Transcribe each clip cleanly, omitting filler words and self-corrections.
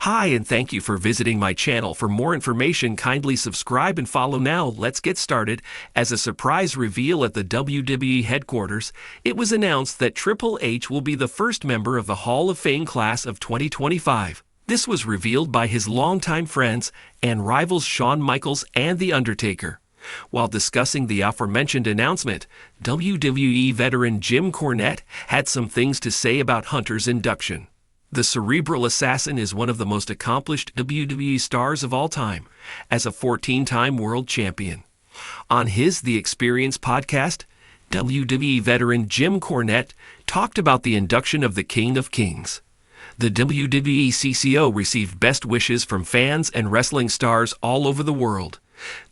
Hi, and thank you for visiting my channel. For more information, kindly subscribe and follow now. Let's get started. As a surprise reveal at the WWE headquarters, it was announced that Triple H will be the first member of the Hall of Fame class of 2025. This was revealed by his longtime friends and rivals Shawn Michaels and The Undertaker. While discussing the aforementioned announcement, WWE veteran Jim Cornette had some things to say about Hunter's induction. The cerebral assassin is one of the most accomplished WWE stars of all time, as a 14-time world champion. On his The Experience podcast, WWE veteran Jim Cornette talked about the induction of the King of Kings. The WWE CCO received best wishes from fans and wrestling stars all over the world.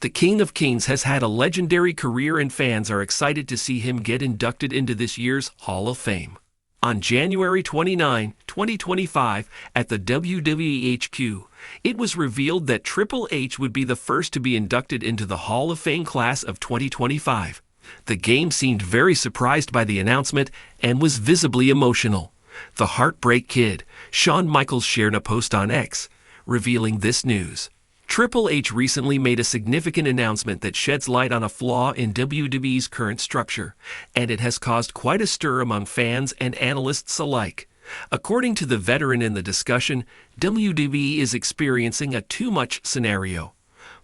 The King of Kings has had a legendary career and fans are excited to see him get inducted into this year's Hall of Fame. On January 29, 2025, at the WWE HQ, it was revealed that Triple H would be the first to be inducted into the Hall of Fame class of 2025. The Game seemed very surprised by the announcement and was visibly emotional. The Heartbreak Kid, Shawn Michaels, shared a post on X, revealing this news. Triple H recently made a significant announcement that sheds light on a flaw in WWE's current structure, and it has caused quite a stir among fans and analysts alike. According to the veteran in the discussion, WWE is experiencing a too-much scenario.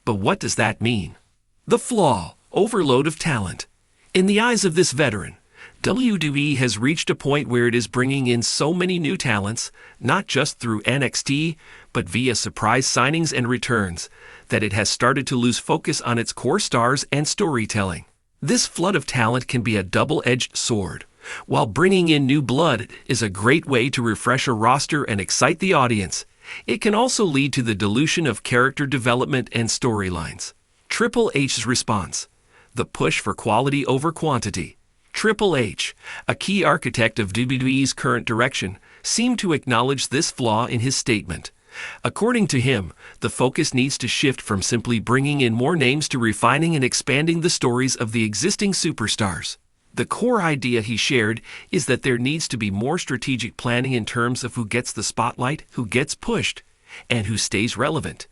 But what does that mean? The flaw: overload of talent. In the eyes of this veteran, WWE has reached a point where it is bringing in so many new talents, not just through NXT, but via surprise signings and returns, that it has started to lose focus on its core stars and storytelling. This flood of talent can be a double-edged sword. While bringing in new blood is a great way to refresh a roster and excite the audience, it can also lead to the dilution of character development and storylines. Triple H's response: the push for quality over quantity. Triple H, a key architect of WWE's current direction, seemed to acknowledge this flaw in his statement. According to him, the focus needs to shift from simply bringing in more names to refining and expanding the stories of the existing superstars. The core idea he shared is that there needs to be more strategic planning in terms of who gets the spotlight, who gets pushed, and who stays relevant.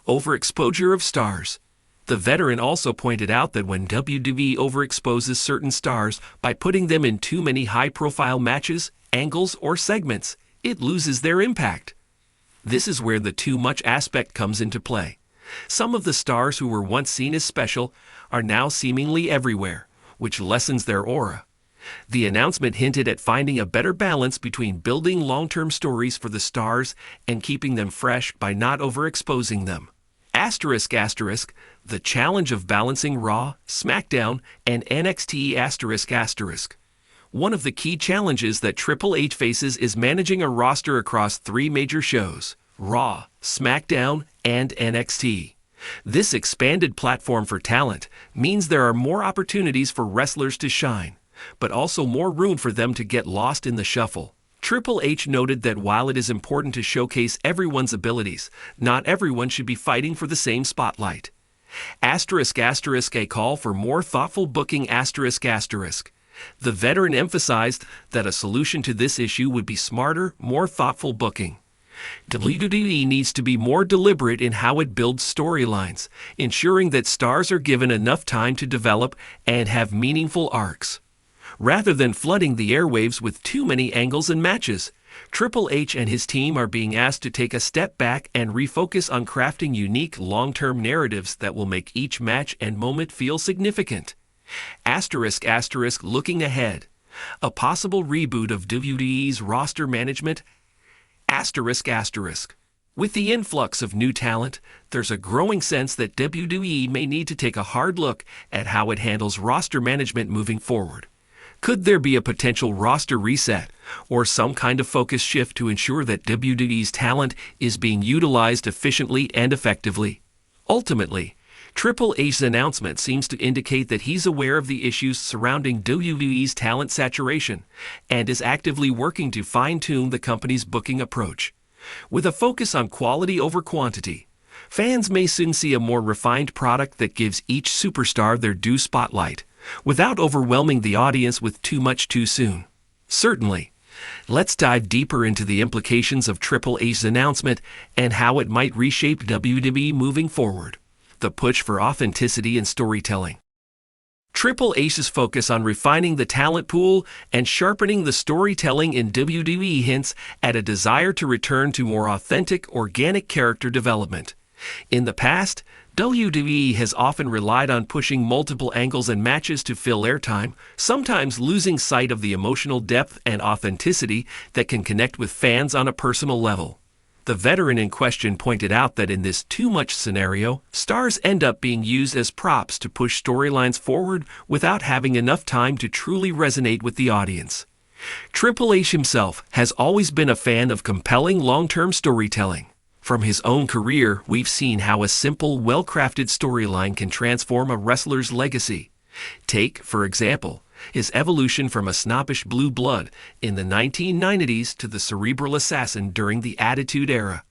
Overexposure of stars. The veteran also pointed out that when WWE overexposes certain stars by putting them in too many high-profile matches, angles, or segments, it loses their impact. This is where the too much aspect comes into play. Some of the stars who were once seen as special are now seemingly everywhere, which lessens their aura. The announcement hinted at finding a better balance between building long-term stories for the stars and keeping them fresh by not overexposing them. ***, the challenge of balancing Raw, SmackDown, and NXT***. One of the key challenges that Triple H faces is managing a roster across 3 major shows: Raw, SmackDown, and NXT. This expanded platform for talent means there are more opportunities for wrestlers to shine, but also more room for them to get lost in the shuffle. Triple H noted that while it is important to showcase everyone's abilities, not everyone should be fighting for the same spotlight. ***, a call for more thoughtful booking ***. The veteran emphasized that a solution to this issue would be smarter, more thoughtful booking. WWE needs to be more deliberate in how it builds storylines, ensuring that stars are given enough time to develop and have meaningful arcs. Rather than flooding the airwaves with too many angles and matches, Triple H and his team are being asked to take a step back and refocus on crafting unique long-term narratives that will make each match and moment feel significant. ***, looking ahead. A possible reboot of WWE's roster management. ***. With the influx of new talent, there's a growing sense that WWE may need to take a hard look at how it handles roster management moving forward. Could there be a potential roster reset or some kind of focus shift to ensure that WWE's talent is being utilized efficiently and effectively? Ultimately, Triple H's announcement seems to indicate that he's aware of the issues surrounding WWE's talent saturation and is actively working to fine-tune the company's booking approach. With a focus on quality over quantity, fans may soon see a more refined product that gives each superstar their due spotlight, without overwhelming the audience with too much too soon. Certainly, Let's dive deeper into the implications of Triple H's announcement and how it might reshape WWE moving forward. The push for authenticity in storytelling. Triple H's focus on refining the talent pool and sharpening the storytelling in WWE hints at a desire to return to more authentic, organic character development. In the past, WWE has often relied on pushing multiple angles and matches to fill airtime, sometimes losing sight of the emotional depth and authenticity that can connect with fans on a personal level. The veteran in question pointed out that in this too-much scenario, stars end up being used as props to push storylines forward without having enough time to truly resonate with the audience. Triple H himself has always been a fan of compelling long-term storytelling. From his own career, we've seen how a simple, well-crafted storyline can transform a wrestler's legacy. Take, for example, his evolution from a snobbish blue blood in the 1990s to the cerebral assassin during the Attitude Era.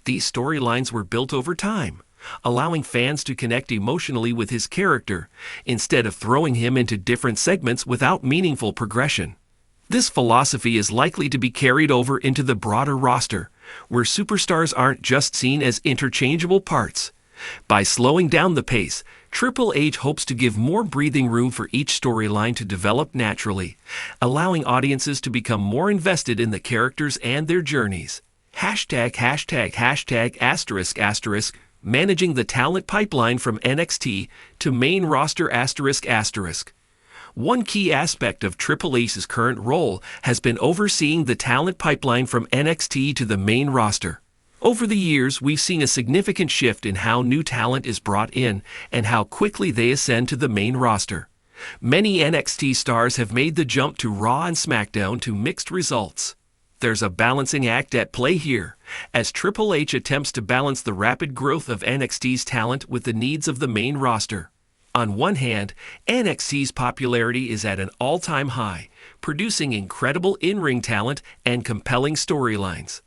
These storylines were built over time, allowing fans to connect emotionally with his character, instead of throwing him into different segments without meaningful progression. This philosophy is likely to be carried over into the broader roster, where superstars aren't just seen as interchangeable parts. By slowing down the pace, Triple H hopes to give more breathing room for each storyline to develop naturally, allowing audiences to become more invested in the characters and their journeys. ###*****, managing the talent pipeline from NXT to main roster ****. One key aspect of Triple H's current role has been overseeing the talent pipeline from NXT to the main roster. Over the years, we've seen a significant shift in how new talent is brought in and how quickly they ascend to the main roster. Many NXT stars have made the jump to Raw and SmackDown to mixed results. There's a balancing act at play here, as Triple H attempts to balance the rapid growth of NXT's talent with the needs of the main roster. On one hand, NXT's popularity is at an all-time high, producing incredible in-ring talent and compelling storylines.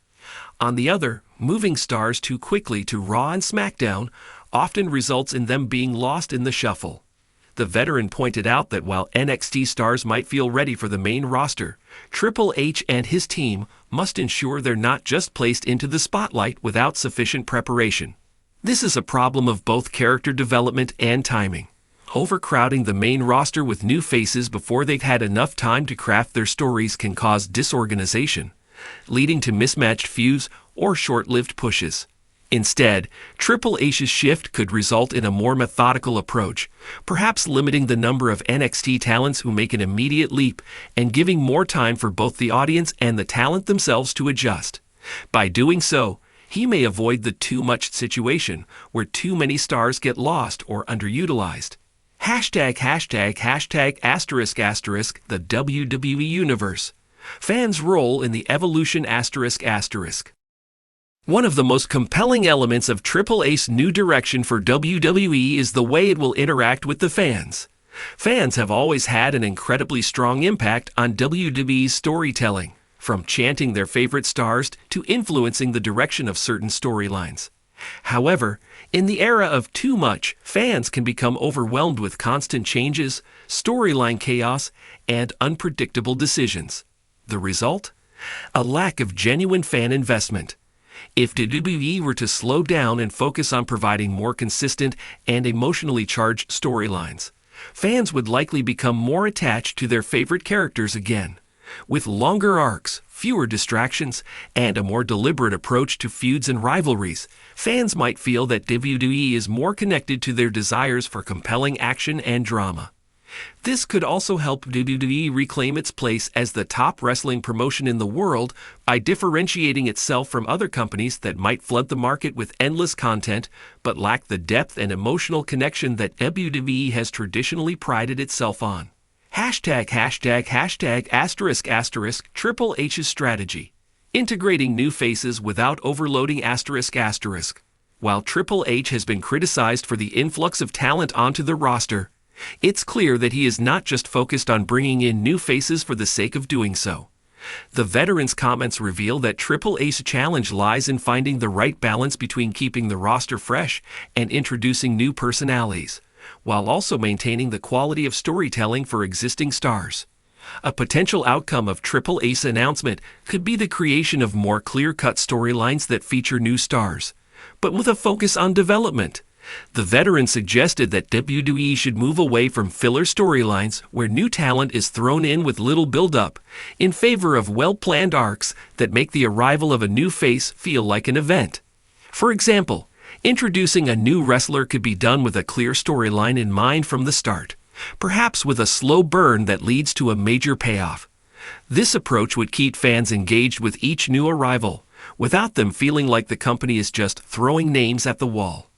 On the other, moving stars too quickly to Raw and SmackDown often results in them being lost in the shuffle. The veteran pointed out that while NXT stars might feel ready for the main roster, Triple H and his team must ensure they're not just placed into the spotlight without sufficient preparation. This is a problem of both character development and timing. Overcrowding the main roster with new faces before they've had enough time to craft their stories can cause disorganization, leading to mismatched feuds or short-lived pushes. Instead, Triple H's shift could result in a more methodical approach, perhaps limiting the number of NXT talents who make an immediate leap and giving more time for both the audience and the talent themselves to adjust. By doing so, he may avoid the too much situation where too many stars get lost or underutilized. ###****, the WWE Universe. Fans' role in the evolution ****. One of the most compelling elements of Triple H's new direction for WWE is the way it will interact with the fans. Fans have always had an incredibly strong impact on WWE's storytelling, from chanting their favorite stars to influencing the direction of certain storylines. However, in the era of too much, fans can become overwhelmed with constant changes, storyline chaos, and unpredictable decisions. The result? A lack of genuine fan investment. If WWE were to slow down and focus on providing more consistent and emotionally charged storylines, fans would likely become more attached to their favorite characters again. With longer arcs, fewer distractions, and a more deliberate approach to feuds and rivalries, fans might feel that WWE is more connected to their desires for compelling action and drama. This could also help WWE reclaim its place as the top wrestling promotion in the world by differentiating itself from other companies that might flood the market with endless content but lack the depth and emotional connection that WWE has traditionally prided itself on. ###*****, Triple H's strategy. Integrating new faces without overloading ****. While Triple H has been criticized for the influx of talent onto the roster, it's clear that he is not just focused on bringing in new faces for the sake of doing so. The veteran's comments reveal that Triple H's challenge lies in finding the right balance between keeping the roster fresh and introducing new personalities, while also maintaining the quality of storytelling for existing stars. A potential outcome of Triple H's announcement could be the creation of more clear-cut storylines that feature new stars, but with a focus on development. The veteran suggested that WWE should move away from filler storylines where new talent is thrown in with little build-up, in favor of well-planned arcs that make the arrival of a new face feel like an event. For example, introducing a new wrestler could be done with a clear storyline in mind from the start, perhaps with a slow burn that leads to a major payoff. This approach would keep fans engaged with each new arrival, without them feeling like the company is just throwing names at the wall.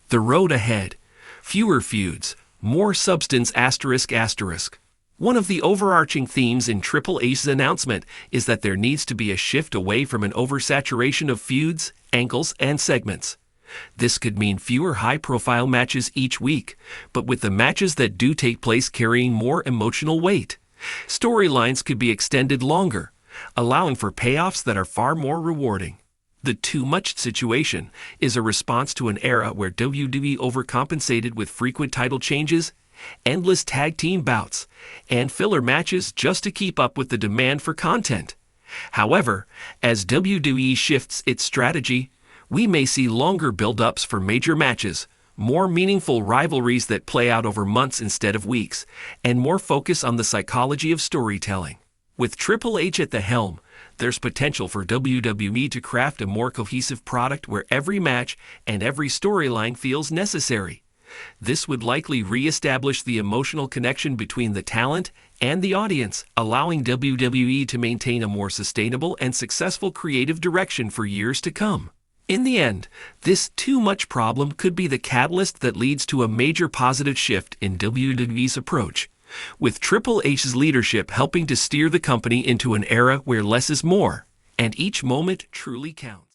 The road ahead. Fewer feuds, more substance ***. One of the overarching themes in Triple H's announcement is that there needs to be a shift away from an oversaturation of feuds, angles, and segments. This could mean fewer high-profile matches each week, but with the matches that do take place carrying more emotional weight. Storylines could be extended longer, allowing for payoffs that are far more rewarding. The too much situation is a response to an era where WWE overcompensated with frequent title changes, endless tag team bouts, and filler matches just to keep up with the demand for content. However, as WWE shifts its strategy, we may see longer build-ups for major matches, more meaningful rivalries that play out over months instead of weeks, and more focus on the psychology of storytelling. With Triple H at the helm, there's potential for WWE to craft a more cohesive product where every match and every storyline feels necessary. This would likely re-establish the emotional connection between the talent and the audience, allowing WWE to maintain a more sustainable and successful creative direction for years to come. In the end, this too much problem could be the catalyst that leads to a major positive shift in WWE's approach, with Triple H's leadership helping to steer the company into an era where less is more, and each moment truly counts.